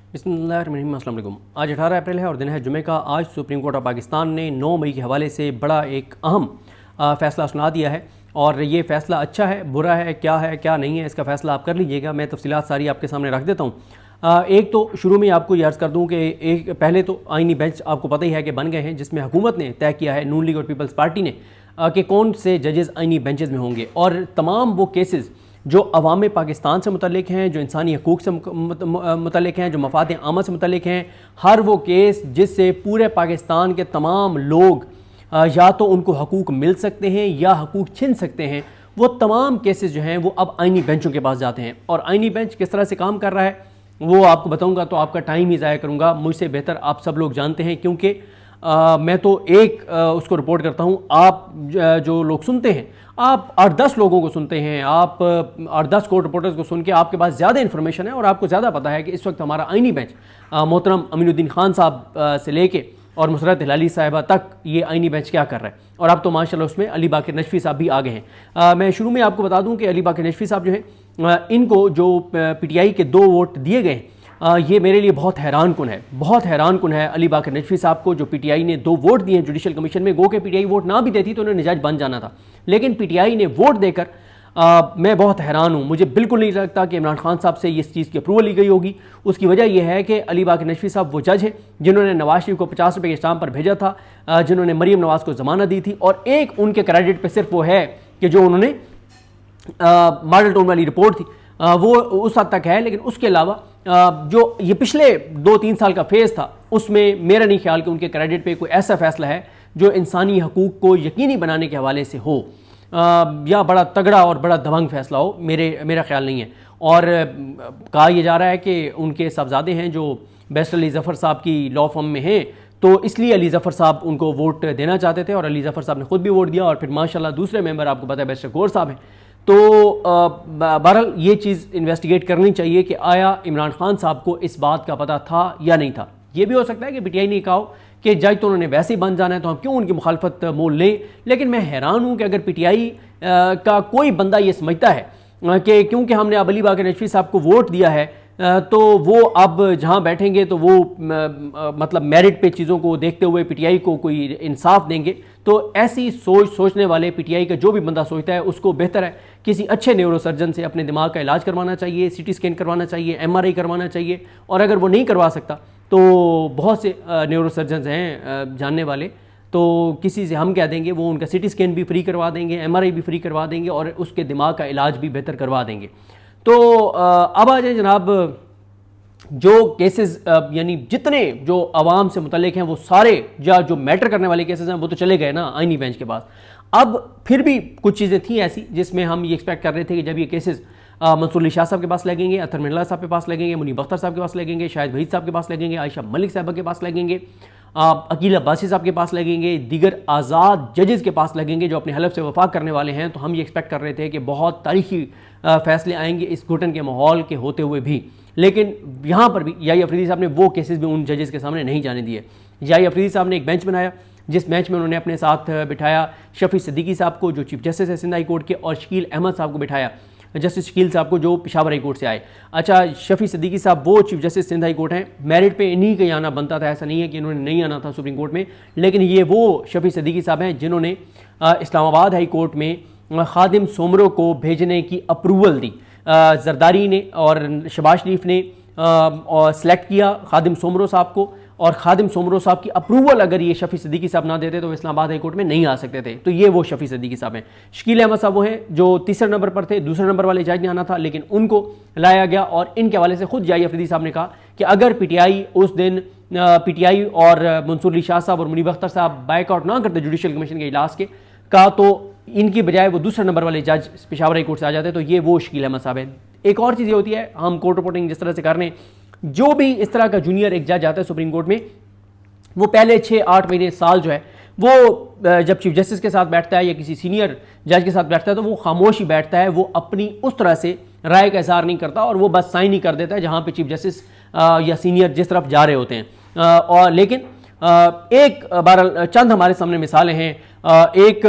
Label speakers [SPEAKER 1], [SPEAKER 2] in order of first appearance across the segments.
[SPEAKER 1] बिस्मिल्लाहिर्रहमानिर्रहीम। अस्सलाम वालेकुम। आज 18 अप्रैल है और दिन है जुमे का। आज सुप्रीम कोर्ट ऑफ पाकिस्तान ने 9 मई के हवाले से बड़ा एक अहम फ़ैसला सुना दिया है और ये फ़ैसला अच्छा है बुरा है क्या नहीं है, इसका फ़ैसला आप कर लीजिएगा। मैं तफसीलात सारी आपके सामने रख देता हूँ। एक तो शुरू में आपको ये अर्ज़ कर दूँ कि एक पहले तो आइनी बेंच आपको पता ही है कि बन गए हैं, जिसमें हुकूमत ने तय किया है, नून लीग और पीपल्स पार्टी ने, कि कौन से जजेस आइनी बेंचेस में होंगे और तमाम वो केसेस जो अवाम पाकिस्तान से मुतल्लिक हैं, जो इंसानी हकूक़ से मुतल्लिक हैं, जो मफाद आम से मुतल्लिक हैं, हर वो केस जिससे पूरे पाकिस्तान के तमाम लोग या तो उनको हकूक़ मिल सकते हैं या हकूक़ छिन सकते हैं, वो तमाम केसेस जो हैं वो अब आइनी बेंचों के पास जाते हैं। और आइनी बेंच किस तरह से काम कर रहा है वो आपको बताऊंगा, तो आपका टाइम ही ज़ाया करूंगा। मुझसे बेहतर आप सब लोग जानते हैं, क्योंकि मैं तो उसको रिपोर्ट करता हूँ। आप जो लोग सुनते हैं, आप 8-10 लोगों को सुनते हैं, आप 8-10 कोर्ट रिपोर्टर्स को सुन के आपके पास ज़्यादा इन्फॉर्मेशन है और आपको ज़्यादा पता है कि इस वक्त हमारा आइनी बेंच मोहतरम अमीनुद्दीन खान साहब से लेके और मुसरत हिलाली साहिबा तक ये आइनी बेंच क्या कर रहा है। और अब तो माशाल्लाह उसमें अली बाकर नजफी साहब भी आ गए हैं। मैं शुरू में आपको बता दूं कि अली बाकर नजफी साहब जो हैं, इनको जो पीटीआई के 2 वोट दिए गए, ये मेरे लिए बहुत हैरान कुन है। अली बाकर नजफी साहब को जो पीटीआई ने 2 वोट दिए हैं जुडिशल कमीशन में, गो के पीटीआई वोट ना भी देती तो उन्हें निजाज बन जाना था, लेकिन पीटीआई ने वोट देकर मैं बहुत हैरान हूँ। मुझे बिल्कुल नहीं लगता कि इमरान खान साहब से इस चीज़ की अप्रूवल ली गई होगी। उसकी वजह यह है कि अली बाकर नजफी साहब वो जज हैं जिन्होंने नवाज शरीफ को 50 रुपये के स्टाम्प पर भेजा था, जिन्होंने मरीम नवाज को ज़मानत दी थी, और एक उनके क्रेडिट पर सिर्फ वो है कि जो उन्होंने मॉडल टाउन वाली रिपोर्ट थी वो उस हद तक है। लेकिन उसके अलावा जो ये पिछले 2-3 साल का फेज़ था, उसमें मेरा नहीं ख्याल कि उनके क्रेडिट पे कोई ऐसा फैसला है जो इंसानी हकूक़ को यकीनी बनाने के हवाले से हो, या बड़ा तगड़ा और बड़ा दबंग फैसला हो। मेरा ख्याल नहीं है। और कहा यह जा रहा है कि उनके साहबजादे हैं जो बैरिस्टर अली ज़फ़र साहब की लॉ फर्म में हैं, तो इसलिए अली ज़फ़र साहब उनको वोट देना चाहते थे और अली ज़फ़र साहब ने खुद भी वोट दिया। और फिर माशाल्लाह दूसरे मेंबर आपको पता है बैरिस्टर गौर साहब हैं। तो बहरहाल ये चीज़ इन्वेस्टिगेट करनी चाहिए कि आया इमरान खान साहब को इस बात का पता था या नहीं था। ये भी हो सकता है कि पीटीआई ने कहा हो कि जज तो उन्होंने वैसे ही बन जाना है, तो हम क्यों उनकी मुखालफत मोल लें। लेकिन मैं हैरान हूँ कि अगर पीटीआई का कोई बंदा ये समझता है कि क्योंकि हमने अब अली बाकर नजफी साहब को वोट दिया है तो वो अब जहाँ बैठेंगे तो वो मतलब मेरिट पे चीज़ों को देखते हुए पीटीआई को कोई इंसाफ देंगे, तो ऐसी सोचने वाले पीटीआई का जो भी बंदा सोचता है उसको बेहतर है किसी अच्छे न्यूरो सर्जन से अपने दिमाग का इलाज करवाना चाहिए, सीटी स्कैन करवाना चाहिए, एमआरआई करवाना चाहिए। और अगर वो नहीं करवा सकता तो बहुत से न्यूरो सर्जन हैं जानने वाले, तो किसी से हम कह देंगे, वो उनका सीटी स्कैन भी फ्री करवा देंगे, एमआरआई भी फ्री करवा देंगे और उसके दिमाग का इलाज भी बेहतर करवा देंगे। तो अब आ जाए जनाब, जो केसेस यानी जितने जो आवाम से मुतल्लिक हैं वो सारे, या जो मैटर करने वाले केसेस हैं वो तो चले गए ना आइनी बेंच के पास। अब फिर भी कुछ चीज़ें थी ऐसी जिसमें हम ये एक्सपेक्ट कर रहे थे कि जब ये केसेस मंसूर अली शाह साहब के पास लगेंगे, अतर मिर्ला साहब के पास लगेंगे, मुनीब अख्तर साहब के पास लगेंगे, शाहिद वहीद साहब के पास लगेंगे, आयशा मलिक साहबा के पास लगेंगे, अकील अब्बासी साहब के पास लगेंगे, दीगर आज़ाद जजेस के पास लगेंगे जो अपने हलफ से वफा करने वाले हैं, तो हम ये एक्सपेक्ट कर रहे थे कि बहुत तारीखी फैसले आएंगे इस घुटन के माहौल के होते हुए भी। लेकिन यहाँ पर भी याही अफरीदी साहब ने वो केसेस भी उन जजेस के सामने नहीं जाने दिए। याही अफरीदी साहब ने एक बेंच बनाया जिस बेंच में उन्होंने अपने साथ बिठाया शफी सिद्दीकी साहब को जो चीफ जस्टिस है सिंध हाई कोर्ट के, और शकील अहमद साहब को बिठाया, जस्टिस शकील साहब को जो पेशावर हाई कोर्ट से आए। अच्छा, शफी सिद्दीकी साहब वो chief justice Sindh high court हैं, मेरिट पे इन्हीं का आना बनता था, ऐसा नहीं है कि इन्होंने नहीं आना था सुप्रीम कोर्ट में, लेकिन ये वो शफी सिद्दीकी साहब हैं जिन्होंने इस्लामाबाद हाई कोर्ट में खादिम सोमरो को भेजने की अप्रूवल दी। जरदारी ने और शहबाज शरीफ ने और सेलेक्ट किया खादिम सोमरो साहब को, और खादिम सोमरो साहब की अप्रूवल अगर ये शफी सिद्दीकी साहब ना देते तो इस्लामाबाद हाई कोर्ट में नहीं आ सकते थे। तो ये वो शफी सिद्दीकी साहब हैं। शकील अहमद साहब वो हैं जो तीसरे नंबर पर थे, दूसरे नंबर वाले जज ने आना था, लेकिन उनको लाया गया। और इनके हवाले से खुद याही अफरीदी साहब ने कहा कि अगर पीटीआई उस दिन पीटीआई और मंसूर अली शाह साहब और मुनीब अख्तर साहब बाइकआउट ना करते जुडिशल कमीशन के इजलास के का, तो इनकी बजाय वो दूसरे नंबर वाले जज पेशावर हाई कोर्ट से आ जाते। तो ये वो शकील अहमद साहब हैं। एक और चीज़ ये होती है, हम कोर्ट रिपोर्टिंग जिस तरह से कर रहे हैं, जो भी इस तरह का जूनियर एक जज आता है सुप्रीम कोर्ट में, वो पहले 6-8 महीने साल जो है वो जब चीफ जस्टिस के साथ बैठता है या किसी सीनियर जज के साथ बैठता है तो वो खामोश ही बैठता है, वो अपनी उस तरह से राय का इजहार नहीं करता और वो बस साइन ही कर देता है जहाँ पे चीफ जस्टिस या सीनियर जिस तरफ जा रहे होते हैं। और लेकिन एक बहरहाल चंद हमारे सामने मिसालें हैं। एक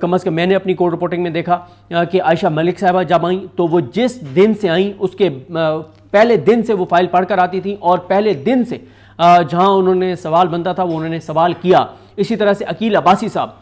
[SPEAKER 1] कम अज़ कम मैंने अपनी कोर्ट रिपोर्टिंग में देखा कि आयशा मलिक साहबा जब आई तो वो जिस दिन से आई उसके पहले दिन से वो फाइल पढ़ कर आती थी और पहले दिन से जहां उन्होंने सवाल बनता था वो उन्होंने सवाल किया। इसी तरह से अकील अब्बासी साहब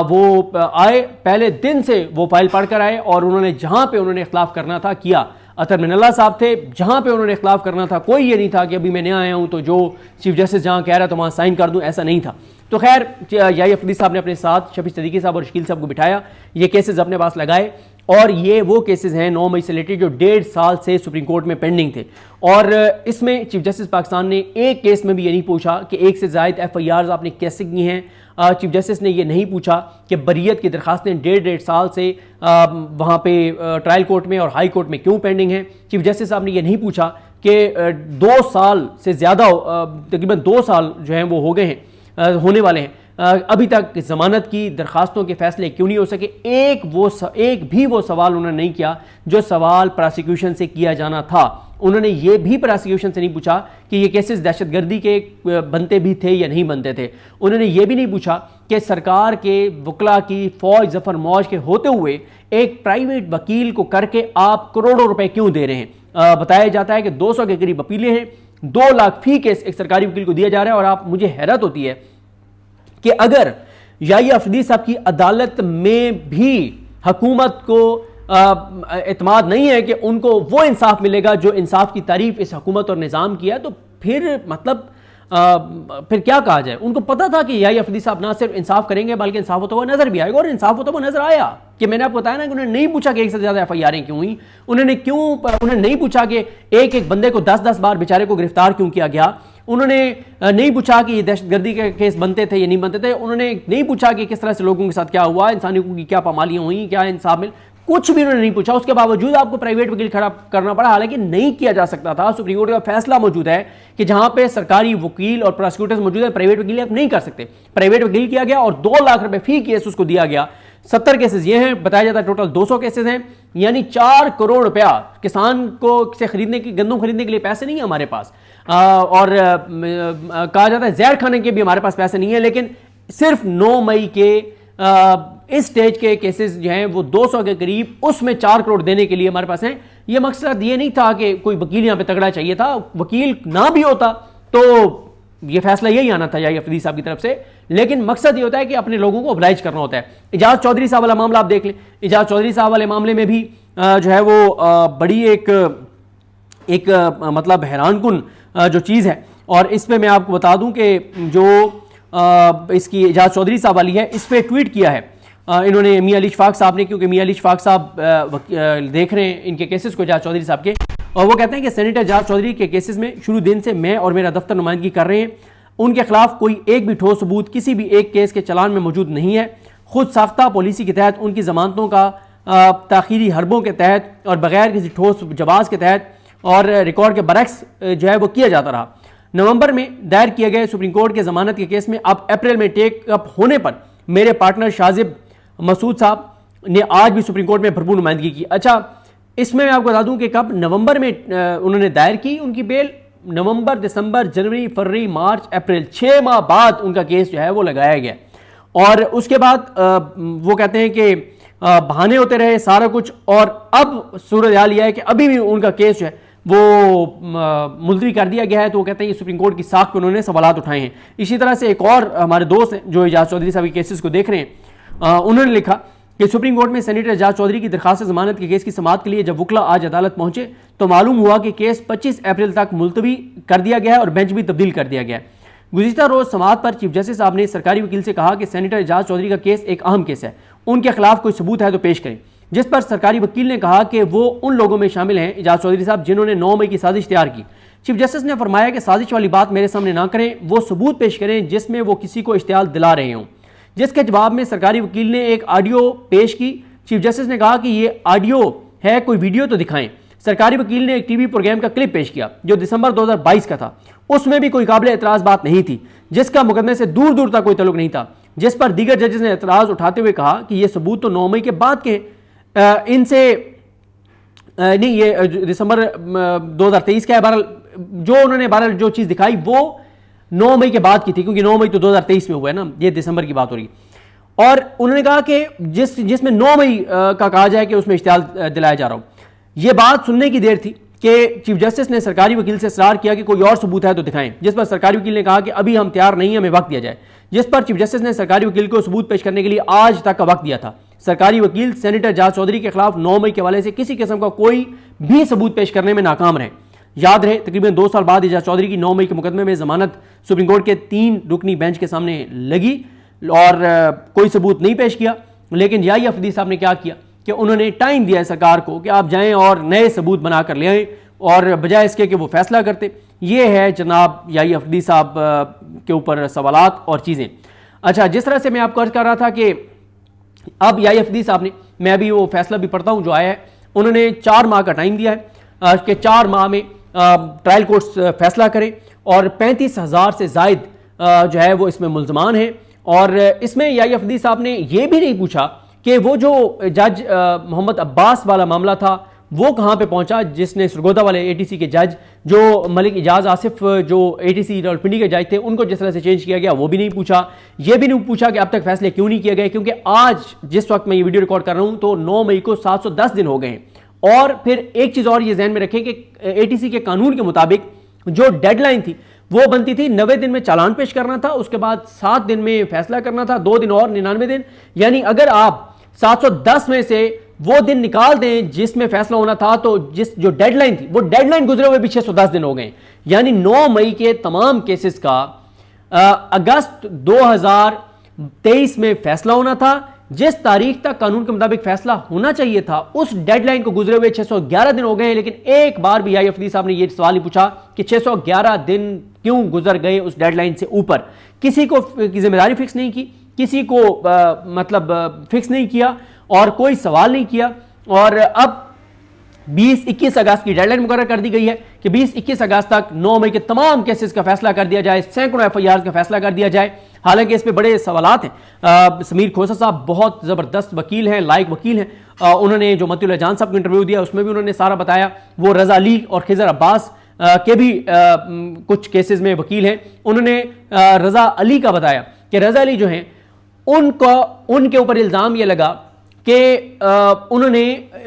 [SPEAKER 1] वो आए, पहले दिन से वो फाइल पढ़ कर आए और उन्होंने जहां पे उन्होंने इख्तिलाफ करना था किया। अतर मिनल्ला साहब थे, जहां पे उन्होंने इख्तिलाफ करना था कोई ये नहीं था कि अभी मैं नया आया हूं तो जो चीफ जस्टिस जहां कह रहा है तो वहां साइन कर दूं, ऐसा नहीं था। तो खैर याही अफरीदी साहब ने अपने साथ शफीक सदीकी साहब और शकील साहब को बिठाया, ये केसेस अपने पास लगाए और ये वो केसेस हैं 9 मई से रिलेटेड जो 1.5 साल से सुप्रीम कोर्ट में पेंडिंग थे। और इसमें चीफ जस्टिस पाकिस्तान ने एक केस में भी ये नहीं पूछा कि एक से ज़ायद FIRs आपने कैसे की हैं। चीफ जस्टिस ने ये नहीं पूछा कि बरीयत की दरखास्तें 1.5 साल से वहाँ पे ट्रायल कोर्ट में और हाई कोर्ट में क्यों पेंडिंग हैं। चीफ जस्टिस साहब ने ये नहीं पूछा कि 2 साल से ज़्यादा तकरीबन 2 साल जो हैं वो हो गए हैं, होने वाले हैं, अभी तक जमानत की दरखास्तों के फैसले क्यों नहीं हो सके। एक भी वो सवाल उन्होंने नहीं किया जो सवाल प्रोसिक्यूशन से किया जाना था। उन्होंने ये भी प्रोसिक्यूशन से नहीं पूछा कि ये केसेस दहशतगर्दी के बनते भी थे या नहीं बनते थे। उन्होंने ये भी नहीं पूछा कि सरकार के वकला की फौज जफर मौज के होते हुए एक प्राइवेट वकील को करके आप करोड़ों रुपए क्यों दे रहे हैं। बताया जाता है कि 200 के करीब अपीलें हैं, 2 लाख फी केस एक सरकारी वकील को दिया जा रहा है। और आप, मुझे हैरत होती है कि अगर याही अफरीदी साहब की अदालत में भी हुकूमत को एतमाद नहीं है कि उनको वो इंसाफ मिलेगा जो इंसाफ की तारीफ इस हुकूमत और निज़ाम की है, तो फिर मतलब फिर क्या कहा जाए। उनको पता था कि याही अफरीदी साहब ना सिर्फ इंसाफ करेंगे बल्कि इंसाफ होता हुआ नजर भी आएगा, और इंसाफ होता हुआ नजर आया। कि मैंने आपको बताया ना कि उन्होंने नहीं पूछा कि एक से ज्यादा FIRें क्यों हुई, उन्होंने नहीं पूछा कि एक एक बंदे को 10-10 बार बेचारे को गिरफ्तार क्यों किया गया, उन्होंने नहीं पूछा कि ये दहशतगर्दी के केस बनते थे या नहीं बनते थे, उन्होंने नहीं पूछा कि किस तरह से लोगों के साथ क्या हुआ, इंसानी हकूक़ की क्या पामालियां हुई, क्या इंसाफ मिल, कुछ भी उन्होंने नहीं पूछा। उसके बावजूद आपको प्राइवेट वकील खड़ा करना पड़ा, हालांकि नहीं किया जा सकता था। सुप्रीम कोर्ट का फैसला मौजूद है कि जहां पे सरकारी वकील और प्रोसिक्यूटर्स मौजूद है, प्राइवेट वकील आप नहीं कर सकते। प्राइवेट वकील किया गया और 2 लाख रुपए फी केस उसको दिया गया। 70 केसेस ये हैं, बताया जाता है टोटल 200 केसेस हैं, यानी 4 करोड़ रुपया किसान को से खरीदने की, गंदम खरीदने के लिए पैसे नहीं है हमारे पास। और कहा जाता है जहर खाने के भी हमारे पास पैसे नहीं है, लेकिन सिर्फ 9 मई के इस स्टेज के केसेस जो हैं वो 200 के करीब, उसमें 4 करोड़ देने के लिए हमारे पास हैं। ये मकसद ये नहीं था कि कोई वकील यहाँ पे तगड़ा चाहिए था, वकील ना भी होता तो ये फैसला यही आना था याही अफरीदी साहब की तरफ से, लेकिन मकसद ये होता है कि अपने लोगों को ऑब्लाइज करना होता है। इजाज़ चौधरी साहब वाला मामला आप देख लें, इजाज़ चौधरी साहब वाले मामले में भी जो है वो बड़ी एक मतलब हैरानकुन जो चीज़ है। और इस पर मैं आपको बता दूं कि जो इसकी इजाज़ चौधरी साहब वाली है, इस पर ट्वीट किया है इन्होंने मियां अली इशफाक साहब ने, क्योंकि मियां अली इशफाक साहब देख रहे हैं इनके केसेस को, इजाज़ चौधरी साहब के, और वो कहते हैं कि सेनेटर इजाज़ चौधरी के केसेस में शुरू दिन से मैं और मेरा दफ्तर नुमाइंदगी कर रहे हैं। उनके खिलाफ कोई एक भी ठोस सबूत किसी भी एक केस के चलान में मौजूद नहीं है। खुद साख्ता पॉलिसी के तहत उनकी जमानतों का ताखीरी हरबों के तहत और बगैर किसी ठोस जवाब के तहत और रिकॉर्ड के बरक्स जो है वो किया जाता रहा। नवंबर में दायर किए गए सुप्रीम कोर्ट के जमानत के केस में अब अप्रैल में टेक अप होने पर मेरे पार्टनर शाजिब मसूद साहब ने आज भी सुप्रीम कोर्ट में भरपूर नुमाइंदगी की। अच्छा, इसमें मैं आपको बता दूं कि कब नवंबर में उन्होंने दायर की उनकी बेल, नवंबर, दिसंबर, जनवरी, फरवरी, मार्च, अप्रैल, 6 माह बाद उनका केस जो है वो लगाया गया। और उसके बाद वो कहते हैं कि बहाने होते रहे सारा कुछ, और अब सूरत हाल यह है कि अभी भी उनका केस जो है वो मुलतवी कर दिया गया है। तो वो कहते हैं कि सुप्रीम कोर्ट की साख पर उन्होंने सवालात उठाए हैं। इसी तरह से एक और हमारे दोस्त हैं जो इजाज़ चौधरी साहब के केसेस को देख रहे हैं, उन्होंने लिखा कि सुप्रीम कोर्ट में सेनेटर इजाज़ चौधरी की दरखास्त जमानत के केस की समाअत के लिए जब वकला आज अदालत पहुंचे तो मालूम हुआ कि केस 25 अप्रैल तक मुलतवी कर दिया गया है और बेंच भी तब्दील कर दिया गया है। गुज़िश्ता रोज समाअत पर चीफ जस्टिस साहब ने सरकारी वकील से कहा कि सेनेटर इजाज़ चौधरी का केस एक अहम केस है, उनके खिलाफ कोई सबूत है तो पेश करें। जिस पर सरकारी वकील ने कहा कि वो उन लोगों में शामिल हैं इजाज़ चौधरी साहब जिन्होंने 9 मई की साजिश तैयार की। चीफ जस्टिस ने फरमाया कि साजिश वाली बात मेरे सामने ना करें, वो सबूत पेश करें जिसमें वो किसी को इश्तियाल दिला रहे हों। जिसके जवाब में सरकारी वकील ने एक ऑडियो पेश की। चीफ जस्टिस ने कहा कि ये ऑडियो है, कोई वीडियो तो दिखाएं। सरकारी वकील ने एक टीवी प्रोग्राम का क्लिप पेश किया जो दिसंबर 2022 का था। उसमें भी कोई काबिल एतराज़ बात नहीं थी, जिसका मुकदमे से दूर दूर तक कोई तल्लुक नहीं था, जिस पर दीगर जजेस ने एतराज़ उठाते हुए कहा कि ये सबूत तो 9 मई के बाद के इनसे नहीं, ये दिसंबर 2023 का है। बहरहाल जो उन्होंने जो चीज़ दिखाई वो 9 मई के बाद की थी, क्योंकि 9 मई तो 2023 में हुआ है ना, ये दिसंबर की बात हो रही। और उन्होंने कहा कि जिसमें 9 मई का कहा जाए कि उसमें इश्तिहाल दिलाया जा रहा हो। यह बात सुनने की देर थी कि चीफ जस्टिस ने सरकारी वकील से इसरार किया कि कोई और सबूत है तो दिखाएं, जिस पर सरकारी वकील ने कहा कि अभी हम तैयार नहीं हैं, हमें वक्त दिया जाए। जिस पर चीफ जस्टिस ने सरकारी वकील को सबूत पेश करने के लिए आज तक का वक्त दिया था। सरकारी वकील सेनेटर एजाज चौधरी के खिलाफ 9 मई के हवाले से किसी किस्म का कोई भी सबूत पेश करने में नाकाम रहे। याद रहे, तकरीबन 2 साल बाद एजाज चौधरी की 9 मई के मुकदमे में जमानत सुप्रीम कोर्ट के 3 रुकनी बेंच के सामने लगी और कोई सबूत नहीं पेश किया। लेकिन याही अफरीदी साहब ने क्या किया कि उन्होंने टाइम दिया है सरकार को कि आप जाएं और नए सबूत बनाकर ले आएं, और बजाय इसके कि वो फैसला करते। ये है जनाब याही अफरीदी साहब के ऊपर सवालात और चीज़ें। अच्छा, जिस तरह से मैं आपको अर्ज कर रहा था कि अब याही अफरीदी साहब ने, मैं अभी वो फैसला भी पढ़ता हूँ जो आया है, उन्होंने 4 माह का टाइम दिया है कि 4 माह में ट्रायल कोर्ट फैसला करें, और 35,000 से जायद जो है वो इसमें मुल्जमान हैं। और इसमें याही अफरीदी साहब ने यह भी नहीं पूछा कि वो जो जज मोहम्मद अब्बास वाला मामला था वो कहाँ पे पहुंचा, जिसने सरगोदा वाले एटीसी के जज जो मलिक इजाज आसिफ जो एटीसी रावलपिंडी के जज थे उनको जिस तरह से चेंज किया गया वो भी नहीं पूछा। ये भी नहीं पूछा कि अब तक फैसले क्यों नहीं किए गए, क्योंकि आज जिस वक्त मैं ये वीडियो रिकॉर्ड कर रहा हूं तो 9 मई को 710 दिन हो गए हैं। और फिर एक चीज़ और ये जहन में रखें कि एटीसी के कानून के मुताबिक जो डेडलाइन थी वो बनती थी 90 दिन में चालान पेश करना था, उसके बाद 7 दिन में फैसला करना था, 2 दिन और 99 दिन। यानी अगर आप 710 में से वो दिन निकाल दें जिसमें फैसला होना था, तो जो डेडलाइन थी वो डेडलाइन गुजरे हुए भी 610 दिन हो गए। यानी 9 मई के तमाम केसेस का अगस्त 2023 में फैसला होना था। जिस तारीख तक कानून के मुताबिक फैसला होना चाहिए था उस डेडलाइन को गुजरे हुए 611 दिन हो गए हैं। लेकिन एक बार भी याही अफरीदी साहब ने यह सवाल ही पूछा कि 611 दिन क्यों गुजर गए उस डेडलाइन से ऊपर। किसी को जिम्मेदारी फिक्स नहीं की, किसी को फिक्स नहीं किया और कोई सवाल नहीं किया। और अब 20-21 अगस्त की डेडलाइन मुकर्रर कर दी गई है कि 20-21 अगस्त तक 9 मई के तमाम केसेस का फैसला कर दिया जाए, सैकड़ों FIR का फैसला कर दिया जाए। हालांकि इस पे बड़े सवालात हैं। समीर खोसा साहब बहुत ज़बरदस्त वकील हैं, लायक वकील हैं। उन्होंने जो मतीउल्लाह जान साहब को इंटरव्यू दिया उसमें भी उन्होंने सारा बताया। वो रज़ा अली और खिज़र अब्बास के भी कुछ केसेस में वकील हैं। उन्होंने रज़ा अली का बताया कि रज़ा अली जो हैं उनके ऊपर इल्ज़ाम ये लगा कि उन्होंने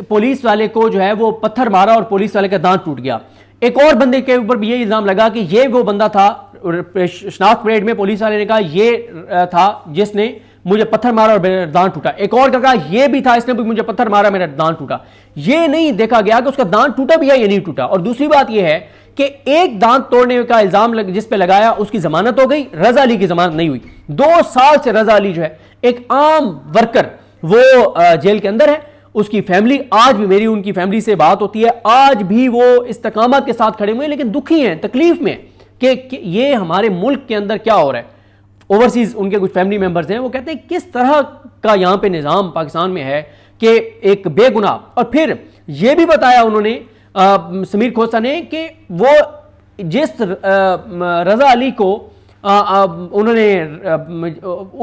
[SPEAKER 1] पुलिस वाले को जो है वो पत्थर मारा और पुलिस वाले का दांत टूट गया। एक और बंदे के ऊपर भी ये इल्ज़ाम लगा कि ये वो बंदा था, शनाख्त परेड में पुलिस वाले ने कहा ये था जिसने मुझे पत्थर मारा और मेरा दांत टूटा। एक और का कहा ये भी था, इसने भी मुझे पत्थर मारा, मेरा दांत टूटा। ये नहीं देखा गया कि उसका दांत टूटा भी है या नहीं टूटा। और दूसरी बात यह है कि एक दांत तोड़ने का इल्जाम जिस पे लगाया उसकी जमानत हो गई, रज़ा अली की जमानत नहीं हुई। 2 साल से रज़ा अली जो है एक आम वर्कर, वो जेल के अंदर है। उसकी फैमिली आज भी, मेरी उनकी फैमिली से बात होती है, आज भी वो इस्तकामत के साथ खड़े हुए हैं, लेकिन दुखी हैं, तकलीफ में कि ये हमारे मुल्क के अंदर क्या हो रहा है। ओवरसीज उनके कुछ फैमिली मेंबर्स हैं, वो कहते हैं किस तरह का यहाँ पे निज़ाम पाकिस्तान में है कि एक बेगुनाह। और फिर ये भी बताया उन्होंने समीर खोसा ने कि वो जिस रज़ा अली को उन्होंने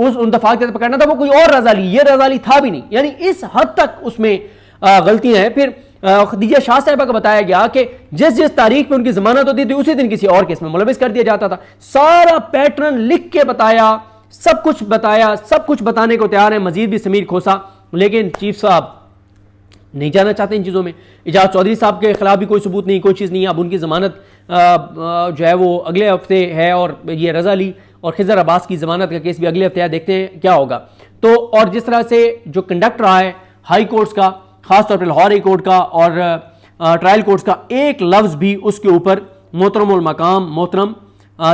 [SPEAKER 1] उस दफाक से पकड़ना था वो कोई और रज़ा अली, ये रज़ा अली था भी नहीं। यानी इस हद तक उसमें गलतियां हैं। फिर खदीजा शाह साहिबा को बताया गया कि जिस तारीख पे उनकी जमानत होती थी उसी दिन किसी और केस में मुलविस कर दिया जाता था। सारा पैटर्न लिख के बताया, सब कुछ बताया, सब कुछ बताने को तैयार है मजीद भी समीर खोसा। लेकिन चीफ साहब नहीं जाना चाहते इन चीज़ों में। एजाज चौधरी साहब के खिलाफ भी कोई सबूत नहीं, कोई चीज़ नहीं। अब उनकी ज़मानत जो है वो अगले हफ्ते है, और ये रज़ा अली और खिज़र अब्बास की ज़मानत का केस भी अगले हफ्ते है, देखते हैं क्या होगा। तो और जिस तरह से जो कंडक्ट रहा है हाई कोर्ट्स का, ख़ासतौर पर लाहौर हाई कोर्ट का और ट्रायल कोर्ट्स का, एक लफ्ज़ भी उसके ऊपर मोहतरमुल मकाम मोहतरम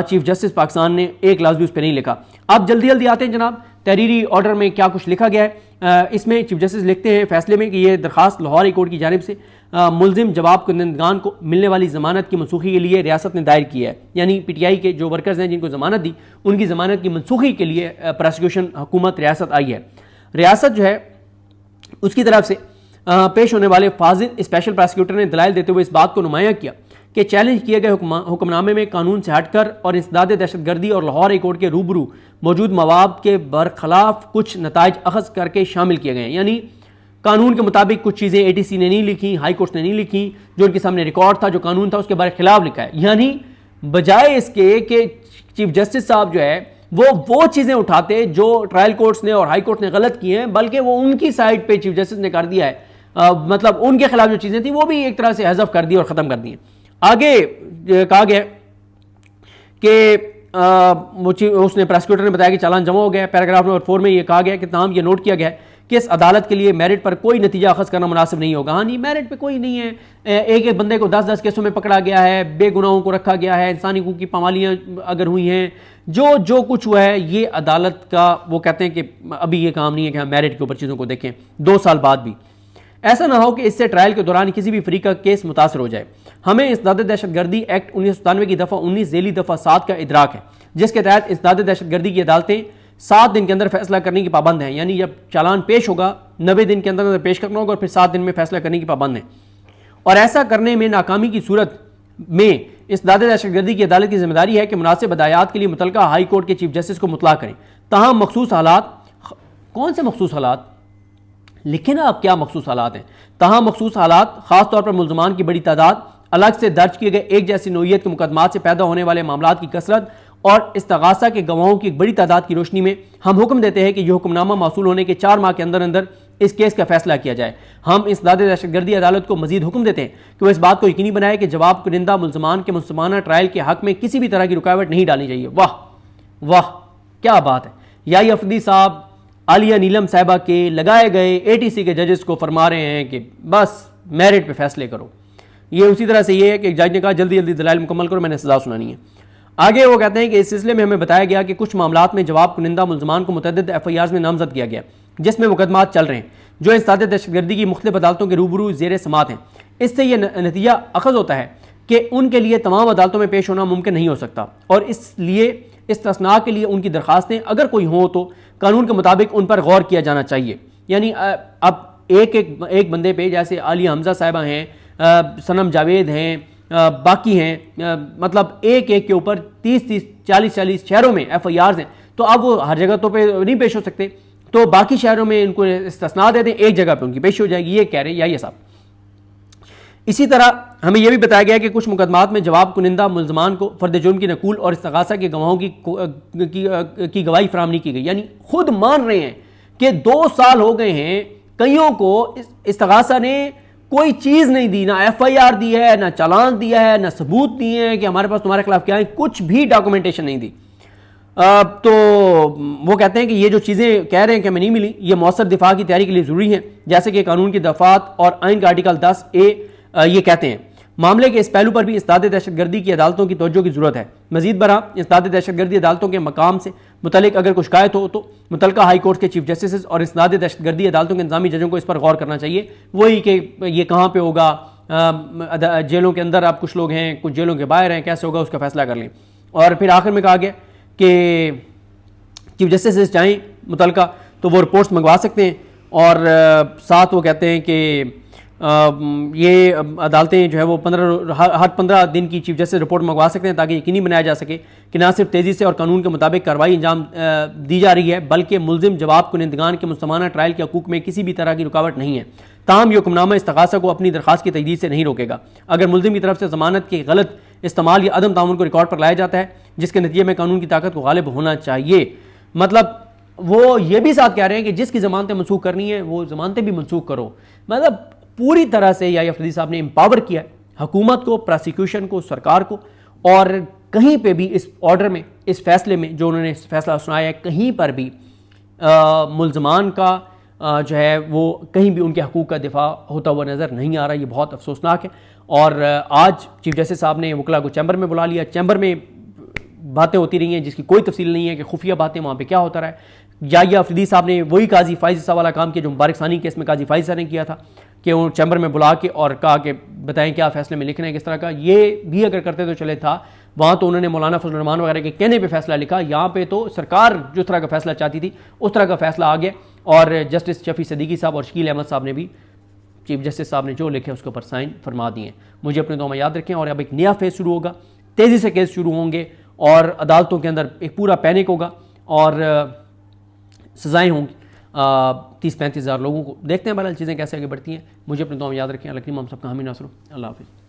[SPEAKER 1] चीफ जस्टिस पाकिस्तान ने एक लफ्ज़ भी उस पर नहीं लिखा। अब जल्दी जल्दी आते हैं जनाब तहरीरी ऑर्डर में क्या कुछ लिखा गया है। इसमें चीफ जस्टिस लिखते हैं फैसले में कि यह दरखास्त लाहौर हाई कोर्ट की जानिब से मुलजिम जवाब कुंदगान को मिलने वाली ज़मानत की मनसूखी के लिए रियासत ने दायर की है। यानी PTI के जो वर्कर्स हैं जिनको ज़मानत दी, उनकी ज़मानत की मनसूखी के लिए प्रोसिक्यूशन हुकूमत रियासत आई है। रियासत जो है उसकी तरफ से पेश होने वाले फाजिल स्पेशल प्रोसिक्यूटर ने दलाइल देते हुए इस बात को नुमाया किया कि चैलेंज किए गए हुक्मनामे में कानून से हटकर और इंसदाद दहशतगर्दी और लाहौर हाई कोर्ट के रूबरू मौजूद मवाद के बरखिलाफ कुछ नताइज अखज़ करके शामिल किए गए हैं। यानी कानून के मुताबिक कुछ चीज़ें ATC ने नहीं लिखी, हाई कोर्ट ने नहीं लिखी, जो उनके सामने रिकॉर्ड था, जो कानून था उसके बरखिलाफ लिखा है। यानी बजाय इसके कि चीफ जस्टिस साहब जो है वो चीज़ें उठाते जो ट्रायल कोर्ट्स ने और हाई कोर्ट ने गलत की हैं, बल्कि वो उनकी साइड पे चीफ जस्टिस ने कर दिया है। मतलब उनके खिलाफ जो चीज़ें थी वो भी एक तरह से हज़फ कर दी और ख़त्म कर दी। आगे कहा गया कि उसने प्रोसिक्यूटर ने बताया कि चालान जमा हो गया। पैराग्राफ नंबर 4 में ये कहा गया कि तमाम ये नोट किया गया है कि इस अदालत के लिए मेरिट पर कोई नतीजा अखज़ करना मुनासिब नहीं होगा। हाँ नहीं, मेरिट पे कोई नहीं है। एक एक बंदे को 10-10 केसों में पकड़ा गया है, बेगुनाहों को रखा गया है, इंसानी हकूक़ की पामालियाँ अगर हुई हैं, जो कुछ हुआ है, ये अदालत का वो कहते हैं कि अभी ये काम नहीं है कि हम मेरिट के ऊपर चीज़ों को देखें 2 साल बाद भी। ऐसा ना हो कि इससे ट्रायल के दौरान किसी भी फ्री का केस मुतासर हो जाए। हमें इसदाद दहशतगर्दी एक्ट 1997 की दफ़ा 19 ज़ेली दफ़ा 7 का इदराक है, जिसके तहत इसदाद दहशतगर्दी की अदालतें 7 दिन के अंदर फैसला करने की पाबंद हैं। यानी जब चालान पेश होगा 90 दिन के अंदर पेश करना होगा और फिर 7 दिन में फैसला करने की पाबंद है। और ऐसा करने में नाकामी की सूरत में इसदाद दहशतगर्दी की अदालत की जिम्मेदारी है कि मुनासिब हदायत के लिए मुतलका हाई कोर्ट के चीफ जस्टिस को मुतला करें। तमाम मखसूस हालात, कौन से मखसूस हालात लिखे ना, आप क्या मखसूस हालात हैं? तमाम मखसूस हालात खासतौर पर मुल्ज़मान की बड़ी तादाद, अलग से दर्ज किए गए एक जैसी नोयत के मुकदमात से पैदा होने वाले मामलात की कसरत और इस्तगासा के गवाहों की एक बड़ी तादाद की रोशनी में हम हुक्म देते हैं कि यह हुक्मनामा मौसूल होने के 4 माह के अंदर अंदर इस केस का फैसला किया जाए। हम इसदाद दहशतगर्दी अदालत को मजीद हुक्म देते हैं कि वह इस बात को यकीनी बनाए कि जवाब कुनिंदा मुल्ज़मान के मुस्तमाना ट्रायल के हक में किसी भी तरह की रुकावट नहीं डालनी चाहिए। वाह वाह, क्या बात है। याई अफरीदी साहब आलिया नीलम साहिबा के लगाए गए ATC के जजेस को फरमा रहे हैं कि बस मेरिट पे फैसले करो। ये उसी तरह से ये है कि एक जज ने कहा जल्दी जल्दी दलाइल मुकम्मल करो, मैंने सजा सुनानी है। आगे वो कहते हैं कि इस सिलसिले में हमें बताया गया कि कुछ मामलात में जवाब कुनिंदा मुल्ज़मान को मुतअद्दिद FIRs में नामजद किया गया, जिसमें मुकदमात चल रहे हैं जो इसदाद दहशतगर्दी की मुख्तलिफ अदालतों के रूबरू ज़ेर समात हैं। इससे यह नतीजा अखज़ होता है कि उनके लिए तमाम अदालतों में पेश होना मुमकिन नहीं हो सकता और इसलिए इस्तिस्ना के लिए उनकी दरखास्तें अगर कोई हों तो कानून के मुताबिक उन पर गौर किया जाना चाहिए। यानी अब एक बंदे पे जैसे आलिया हमजा साहिबा हैं, सनम जावेद हैं, बाकी हैं, मतलब एक के ऊपर 30-30 40-40 शहरों में FIRs हैं, तो अब वो हर जगह तो पे नहीं पेश हो सकते, तो बाकी शहरों में इनको इस्तिस्ना दे दें, एक जगह पे उनकी पेश हो जाएगी। ये कह रहे हैं ये साहब। इसी तरह हमें यह भी बताया गया कि कुछ मुकदमात में जवाब कुनिंदा मुल्ज़मान को फर्द जुर्म की नकूल और इस्तगासा के गवाहों की गवाही फराम नहीं की गई। यानी खुद मान रहे हैं कि 2 साल हो गए हैं, कईयों को इस्तगासा ने कोई चीज़ नहीं दी, ना FIR दी है, ना चालान दिया है, ना सबूत दिए हैं कि हमारे पास तुम्हारे खिलाफ क्या है, कुछ भी डॉक्यूमेंटेशन नहीं दी। तो वो कहते हैं कि ये जो चीज़ें कह रहे हैं कि हमें नहीं मिली, ये मौसर दिफा की तैयारी के लिए ज़रूरी है, जैसे कि कानून की दफ़ात और आइन का आर्टिकल 10A ये कहते हैं। मामले के इस पहलू पर भी इसदाद दहशतगर्दी की अदालतों की तवज्जो की जरूरत है। मजीद बरा इसदाद दहशतगर्दी अदालतों के मकाम से मुतल्लिक अगर कुछ शिकायत हो तो मुतल्लिका हाई कोर्ट के चीफ जस्टिस और इसदाद दहशतगर्दी अदालतों के इंतजामी जजों को इस पर गौर करना चाहिए। वही कि ये कहाँ पर होगा, जेलों के अंदर आप कुछ लोग हैं, कुछ जेलों के बाहर हैं, कैसे होगा उसका फैसला कर लें। और फिर आखिर में कहा गया कि चीफ जस्टिस चाहें मुतल्लिका तो वो रिपोर्ट्स मंगवा सकते हैं, और साथ वो कहते हैं कि ये अदालतें जो है वो हर 15 दिन की चीफ जस्टिस रिपोर्ट मंगवा सकते हैं, ताकि यकीनी बनाया जा सके कि ना सिर्फ तेज़ी से और कानून के मुताबिक कार्रवाई अंजाम दी जा रही है, बल्कि मुल्जिम जवाब कुनिंदगान के मुस्तमाना ट्रायल के हकूक़ में किसी भी तरह की रुकावट नहीं है। ताहम ये हुक्मनामा इस्तगासा को अपनी दरख्वास्त की तजदीद से नहीं रोकेगा। अगर मुल्जिम की तरफ से ज़मानत के गलत इस्तेमाल या अदम तामुन को रिकॉर्ड पर लाया जाता है, जिसके नतीजे में कानून की ताकत को गालिब होना चाहिए। मतलब वो ये भी साथ कह रहे हैं कि जिसकी ज़मानतें मनसूख करनी है वो ज़मानतें भी मनसूख करो। मतलब पूरी तरह से याई अफरीदी साहब ने एम्पावर किया हुकूमत को, प्रोसिक्यूशन को, सरकार को, और कहीं पे भी इस ऑर्डर में, इस फैसले में जो उन्होंने फैसला सुनाया है, कहीं पर भी मुल्ज़मान का जो है वो कहीं भी उनके हकूक़ का दिफा होता हुआ नज़र नहीं आ रहा। ये बहुत अफसोसनाक है। और आज चीफ जस्टिस साहब ने वकला को चैम्बर में बुला लिया। चैम्बर में बातें होती रही हैं जिसकी कोई तफसील नहीं है कि खुफिया बातें वहाँ पे क्या होता रहा है। याई अफरीदी साहब ने वही काजी फाइज साहब वाला काम किया जो मुबारक सानी केस में काजी फाइज साहब ने किया था, कि वो चैम्बर में बुला के और कहा कि बताएं क्या फैसले में लिखना है, किस तरह का। ये भी अगर करते तो चले था, वहाँ तो उन्होंने मौलाना फजल रहमान वगैरह के कहने पे फैसला लिखा, यहाँ पे तो सरकार जिस तरह का फैसला चाहती थी उस तरह का फैसला आ गया। और जस्टिस शफी सदीकी साहब और शकील अहमद साहब ने भी, चीफ जस्टिस साहब ने जो लिखे उसके ऊपर साइन फरमा दिए। मुझे अपने दुआ में याद रखें। और अब एक नया फेज शुरू होगा, तेज़ी से केस शुरू होंगे और अदालतों के अंदर एक पूरा पैनिक होगा और सज़ाएँ होंगी 30-35 हज़ार लोगों को। देखते हैं बहरहाल चीज़ें कैसे आगे बढ़ती हैं। मुझे अपने दुआ में याद रखें। अल्लाह करीम हम सबका हामी नासर। अल्लाह हाफ़िज़।